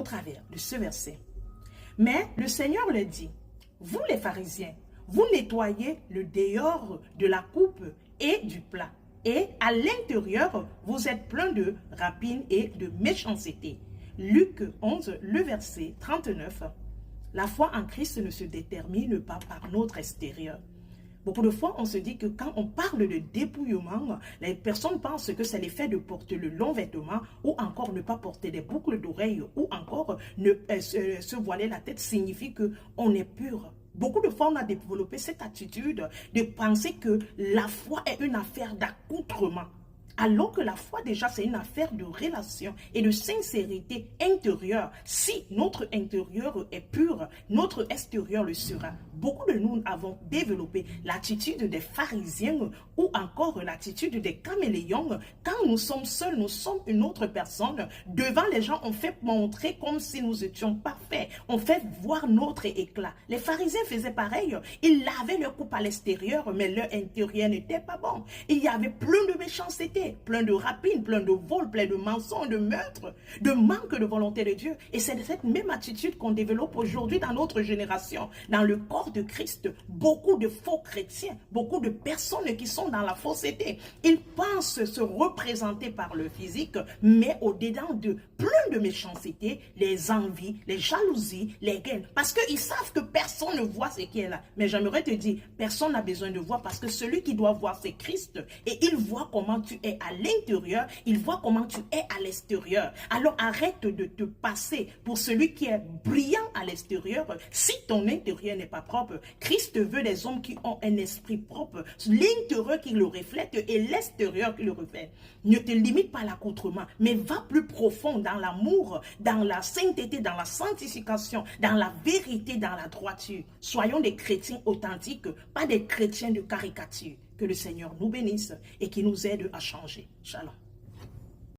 travers de ce verset. Mais le Seigneur leur dit, vous les pharisiens, vous nettoyez le dehors de la coupe et du plat. Et à l'intérieur, vous êtes plein de rapines et de méchanceté. Luc 11, le verset 39. La foi en Christ ne se détermine pas par notre extérieur. Beaucoup de fois, on se dit que quand on parle de dépouillement, les personnes pensent que c'est l'effet de porter le long vêtement ou encore ne pas porter des boucles d'oreilles ou encore se voiler la tête signifie qu'on est pur. Beaucoup de fois, on a développé cette attitude de penser que la foi est une affaire d'accoutrement. Alors que la foi, déjà, c'est une affaire de relation et de sincérité intérieure. Si notre intérieur est pur, notre extérieur le sera. Beaucoup de nous avons développé l'attitude des pharisiens ou encore l'attitude des caméléons. Quand nous sommes seuls, nous sommes une autre personne. Devant les gens, on fait montrer comme si nous étions parfaits. On fait voir notre éclat. Les pharisiens faisaient pareil. Ils lavaient leur coupe à l'extérieur, mais leur intérieur n'était pas bon. Il y avait plein de méchanceté, plein de rapines, plein de vols, plein de mensonges, de meurtres, de manque de volonté de Dieu. Et c'est cette même attitude qu'on développe aujourd'hui dans notre génération, dans le corps de Christ. Beaucoup de faux chrétiens, beaucoup de personnes qui sont dans la fausseté. Ils pensent se représenter par le physique, mais au-dedans de plein de méchanceté, les envies, les jalousies, les gaines. Parce qu'ils savent que personne ne voit ce qui est là. Mais j'aimerais te dire, personne n'a besoin de voir parce que celui qui doit voir, c'est Christ. Et il voit comment tu es à l'intérieur, il voit comment tu es à l'extérieur. Alors arrête de te passer pour celui qui est brillant à l'extérieur si ton intérieur n'est pas propre. Christ veut des hommes qui ont un esprit propre, l'intérieur qui le reflète et l'extérieur qui le reflète. Ne te limite pas à l'accoutrement, mais va plus profond dans l'amour, dans la sainteté, dans la sanctification, dans la vérité, dans la droiture. Soyons des chrétiens authentiques, pas des chrétiens de caricature. Que le Seigneur nous bénisse et qu'il nous aide à changer. Shalom.